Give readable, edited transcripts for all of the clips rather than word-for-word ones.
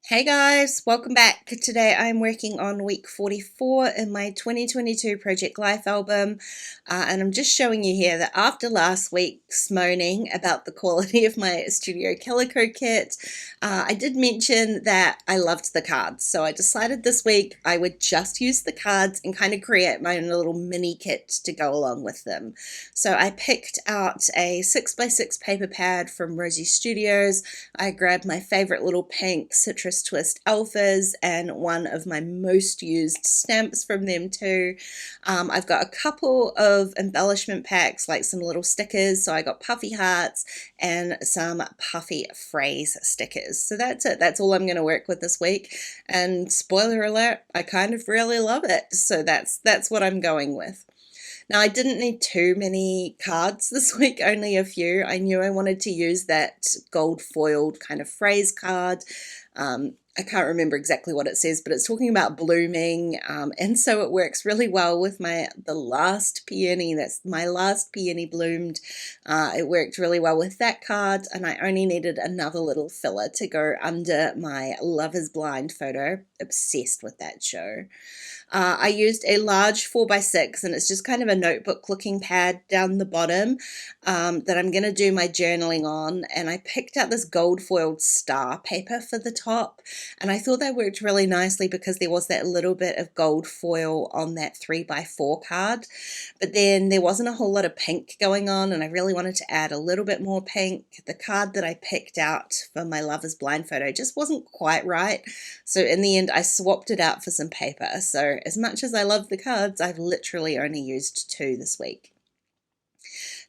Hey guys, welcome back. Today I'm working on week 44 in my 2022 Project Life album, and I'm just showing you here that after last week's moaning about the quality of my Studio Calico kit, I did mention that I loved the cards, so I decided this week I would just use the cards and kind of create my own little mini kit to go along with them. So I picked out a 6x6 paper pad from Rosie Studios. I grabbed my favorite little pink citrus twist alphas and one of my most used stamps from them too. I've got a couple of embellishment packs, like some little stickers. So I got puffy hearts and some puffy phrase stickers. So that's it. That's all I'm going to work with this week. And spoiler alert, I kind of really love it. So that's what I'm going with. Now, I didn't need too many cards this week, only a few. I knew I wanted to use that gold foiled kind of phrase card. I can't remember exactly what it says, but it's talking about blooming, and so it works really well with the last peony. That's my last peony bloomed. It worked really well with that card, and I only needed another little filler to go under my Love is Blind photo. Obsessed with that show. I used a large 4x6, and it's just kind of a notebook looking pad down the bottom that I'm going to do my journaling on. And I picked out this gold foiled star paper for the top, and I thought that worked really nicely because there was that little bit of gold foil on that 3x4 card, but then there wasn't a whole lot of pink going on, and I really wanted to add a little bit more pink. The card that I picked out for my Love is Blind photo just wasn't quite right, so in the end I swapped it out for some paper. So as much as I love the cards, I've literally only used two this week.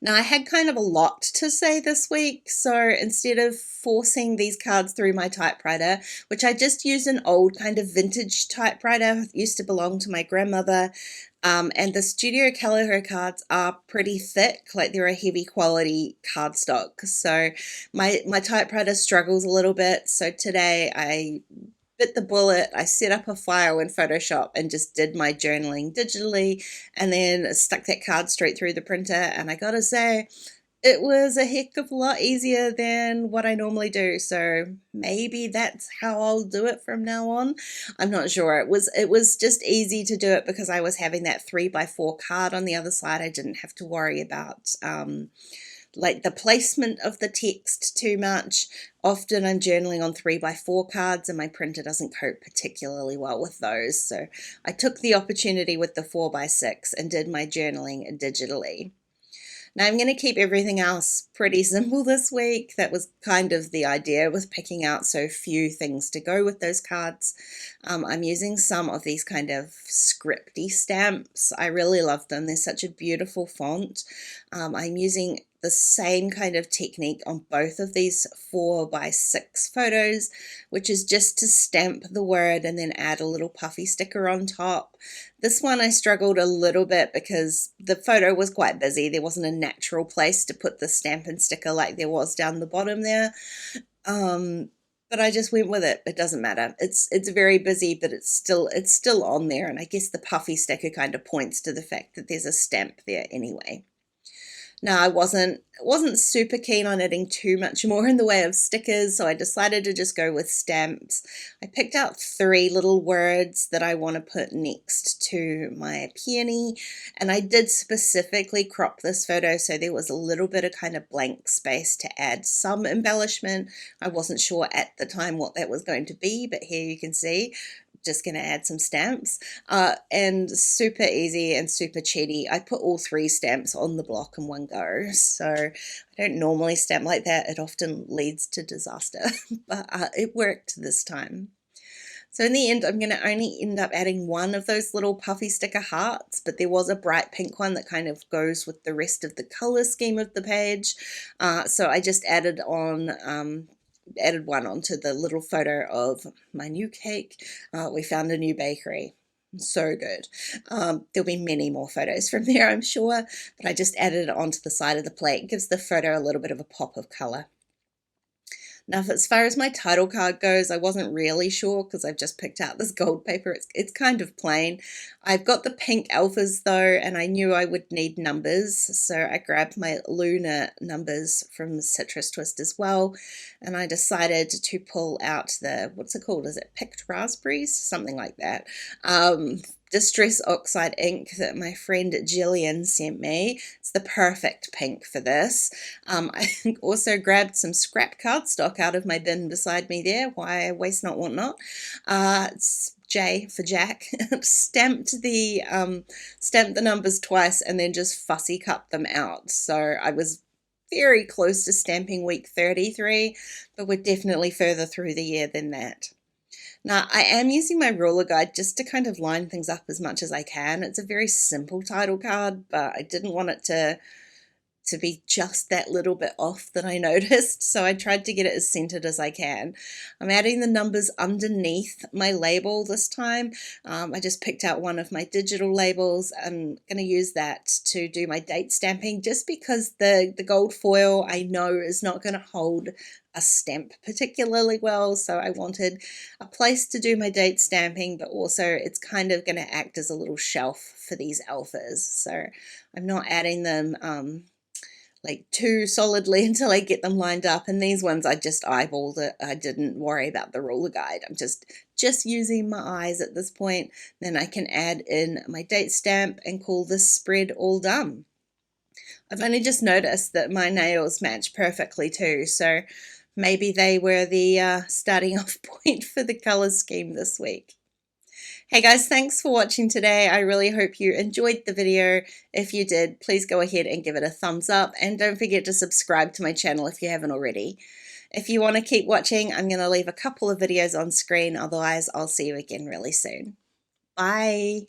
Now, I had kind of a lot to say this week, so instead of forcing these cards through my typewriter, which I just used an old kind of vintage typewriter, used to belong to my grandmother, and the Studio Calico cards are pretty thick, like they're a heavy quality cardstock, so my typewriter struggles a little bit, so today I bit the bullet. I set up a file in Photoshop and just did my journaling digitally and then stuck that card straight through the printer. And I gotta say, it was a heck of a lot easier than what I normally do. So maybe that's how I'll do it from now on. I'm not sure. It was just easy to do it because I was having that 3x4 card on the other side. I didn't have to worry about like the placement of the text too much. Often I'm journaling on 3x4 cards and my printer doesn't cope particularly well with those. So I took the opportunity with the 4x6 and did my journaling digitally. Now I'm going to keep everything else pretty simple this week. That was kind of the idea with picking out so few things to go with those cards. I'm using some of these kind of scripty stamps. I really love them. They're such a beautiful font. I'm using the same kind of technique on both of these 4x6 photos, which is just to stamp the word and then add a little puffy sticker on top. This one I struggled a little bit because the photo was quite busy. There wasn't a natural place to put the stamp and sticker like there was down the bottom there. But I just went with it. It doesn't matter. It's very busy, but it's still on there. And I guess the puffy sticker kind of points to the fact that there's a stamp there anyway. Now, I wasn't super keen on adding too much more in the way of stickers, so I decided to just go with stamps. I picked out three little words that I want to put next to my peony, and I did specifically crop this photo so there was a little bit of kind of blank space to add some embellishment. I wasn't sure at the time what that was going to be, but here you can see. Just going to add some stamps, and super easy and super cheaty. I put all three stamps on the block in one go, so I don't normally stamp like that. It often leads to disaster, but it worked this time. So in the end, I'm going to only end up adding one of those little puffy sticker hearts, but there was a bright pink one that kind of goes with the rest of the color scheme of the page, so I just added one onto the little photo of my new cake. We found a new bakery. So good. There'll be many more photos from there, I'm sure, but I just added it onto the side of the plate. It gives the photo a little bit of a pop of color. Now, as far as my title card goes, I wasn't really sure because I've just picked out this gold paper. It's kind of plain. I've got the pink alphas though, and I knew I would need numbers, so I grabbed my lunar numbers from Citrus Twist as well, and I decided to pull out the, what's it called? Is it picked raspberries? Something like that. Distress Oxide ink that my friend Jillian sent me. It's the perfect pink for this. I also grabbed some scrap cardstock out of my bin beside me there. Why waste not, want not. It's J for Jack. Stamped the numbers twice and then just fussy cut them out. So I was very close to stamping week 33, but we're definitely further through the year than that. Now, I am using my ruler guide just to kind of line things up as much as I can. It's a very simple title card, but I didn't want it to be just that little bit off that I noticed, so I tried to get it as centered as I can. I'm adding the numbers underneath my label this time. I just picked out one of my digital labels. I'm going to use that to do my date stamping just because the gold foil I know is not going to hold a stamp particularly well, so I wanted a place to do my date stamping, but also it's kind of going to act as a little shelf for these alphas, so I'm not adding them like too solidly until I get them lined up. And these ones I just eyeballed it. I didn't worry about the ruler guide. I'm just using my eyes at this point. Then I can add in my date stamp and call this spread all done. I've only just noticed that my nails match perfectly too, so maybe they were the starting off point for the color scheme this week. Hey guys, thanks for watching today. I really hope you enjoyed the video. If you did, please go ahead and give it a thumbs up, and don't forget to subscribe to my channel if you haven't already. If you want to keep watching, I'm going to leave a couple of videos on screen, otherwise I'll see you again really soon. Bye!